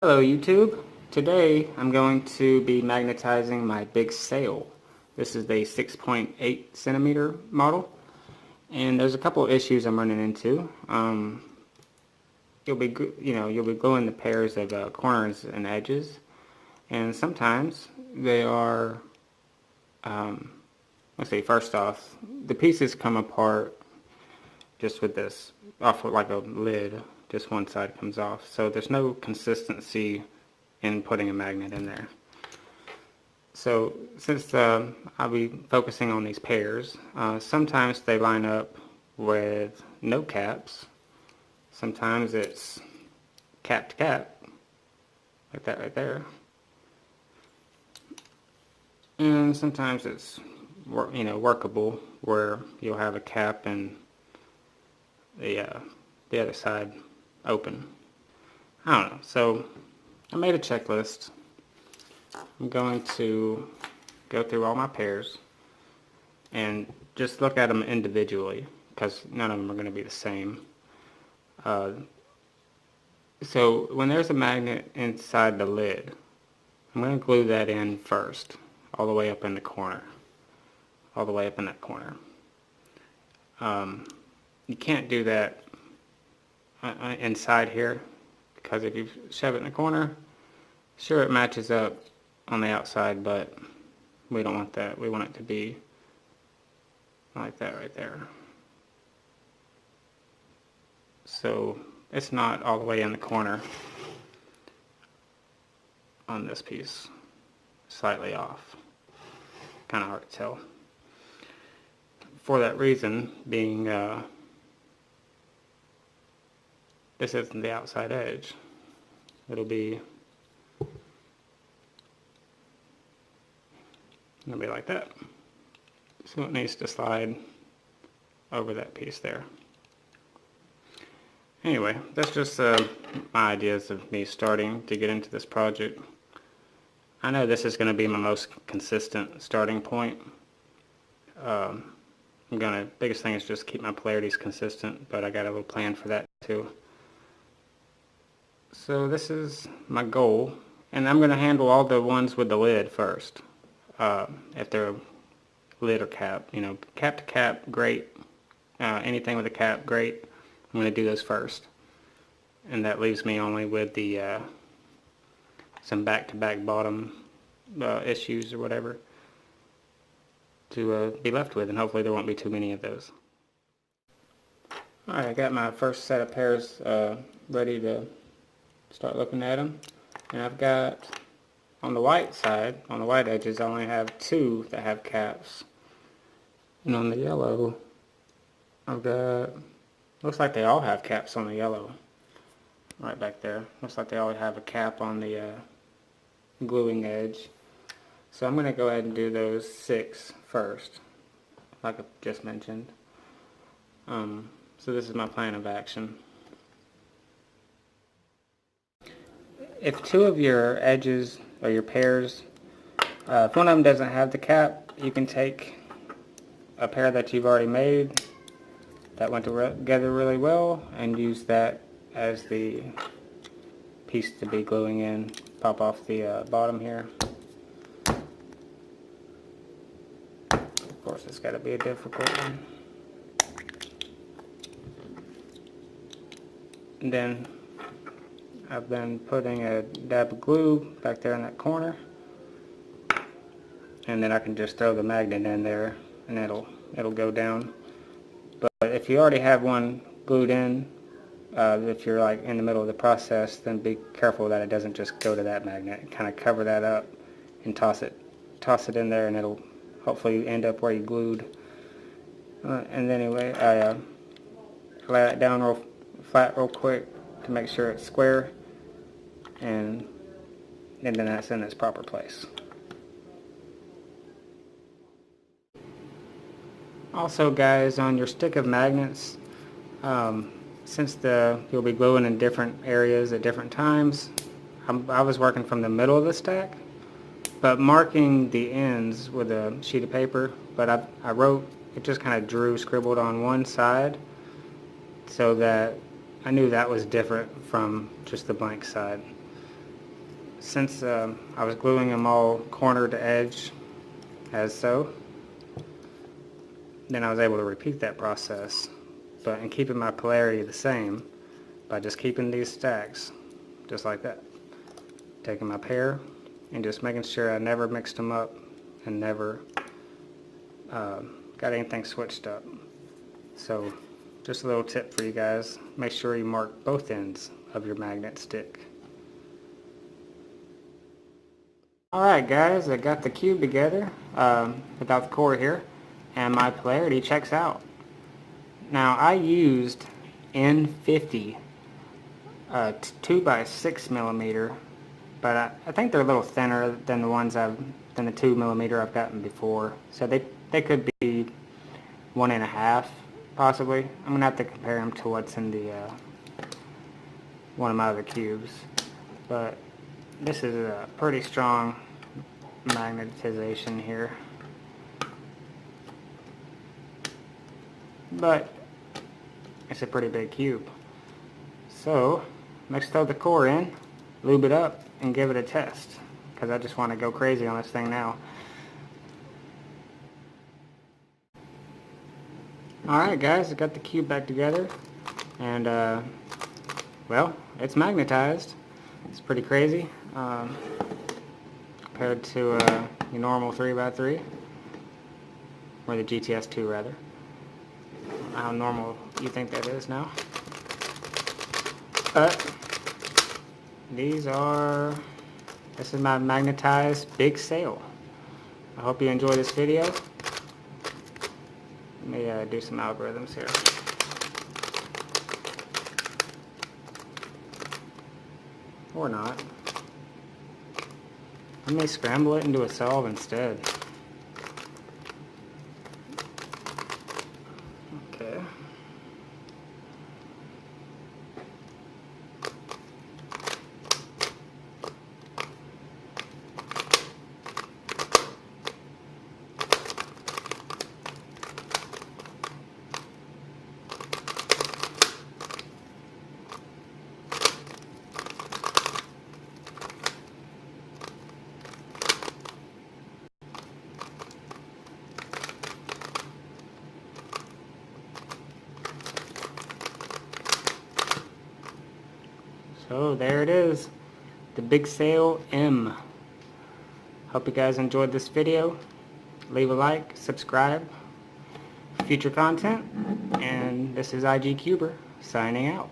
Hello YouTube. Today I'm going to be magnetizing my Big Sail. This is the 6.8 centimeter model, and there's a couple of issues I'm running into. You'll be gluing the pairs of corners and edges, and sometimes they are. Let's see. First off, the pieces come apart just with this off with like a lid. Just one side comes off, so there's no consistency in putting a magnet in there. So since I'll be focusing on these pairs, sometimes they line up with no caps. Sometimes it's cap to cap, like that right there. And sometimes it's workable, where you'll have a cap and the other side open. I don't know. So I made a checklist. I'm going to go through all my pairs and just look at them individually, because none of them are going to be the same. So when there's a magnet inside the lid, I'm going to glue that in first, all the way up in the corner, all the way up in that corner. You can't do that inside here, because if you shove it in the corner, sure, it matches up on the outside, but we don't want that. We want it to be like that right there. So it's not all the way in the corner on this piece, slightly off. Kind of hard to tell. For that reason, being this isn't the outside edge. It'll be like that. So it needs to slide over that piece there. Anyway, that's just my ideas of me starting to get into this project. I know this is going to be my most consistent starting point. Biggest thing is just keep my polarities consistent, but I got a little plan for that too. So this is my goal, and I'm going to handle all the ones with the lid first. If they're lid or cap, cap to cap, great. Anything with a cap, great. I'm going to do those first, and that leaves me only with the some back-to-back bottom issues or whatever to be left with, and hopefully there won't be too many of those. Alright, I got my first set of pairs ready to start looking at them, and I've got on the white side, on the white edges, I only have two that have caps, and on the yellow I've got, looks like they all have caps on the yellow right back there. Looks like they all have a cap on the gluing edge. So I'm going to go ahead and do those 6 first, like I just mentioned. So this is my plan of action. If 2 of your edges or your pairs, if one of them doesn't have the cap, you can take a pair that you've already made that went together really well and use that as the piece to be gluing in. Pop off the bottom here. Of course, it's got to be a difficult one. And then I've been putting a dab of glue back there in that corner, and then I can just throw the magnet in there and it'll go down. But if you already have one glued in, if you're like in the middle of the process, then be careful that it doesn't just go to that magnet. Kind of cover that up and toss it in there, and it'll hopefully end up where you glued. And anyway, I lay it down real flat real quick to make sure it's square, and then that's in its proper place. Also guys, on your stick of magnets, since you'll be gluing in different areas at different times, I was working from the middle of the stack, but marking the ends with a sheet of paper, but I wrote, it just kind of scribbled on one side, so that I knew that was different from just the blank side. since I was gluing them all corner to edge as so, then I was able to repeat that process, but in keeping my polarity the same by just keeping these stacks just like that, taking my pair and just making sure I never mixed them up and never got anything switched up. So just a little tip for you guys, make sure you mark both ends of your magnet stick. Alright guys, I got the cube together without the core here, and my polarity checks out. Now I used N50 2x6mm, but I think they're a little thinner than the 2mm I've gotten before, so they could be 1.5 possibly. I'm gonna have to compare them to what's in the one of my other cubes, but this is a pretty strong magnetization here, but it's a pretty big cube. So let's throw the core in, lube it up, and give it a test, because I just want to go crazy on this thing now. Alright guys, I got the cube back together, and well, it's magnetized. It's pretty crazy compared to your normal 3x3, or the GTS2 rather. I don't know how normal you think that is now. But this is my magnetized Big Sail. I hope you enjoy this video. Let me do some algorithms here. Or not. I may scramble it into a solve instead. Okay. So there it is, the Big Sail M. Hope you guys enjoyed this video. Leave a like, subscribe for future content, and this is IGCuber signing out.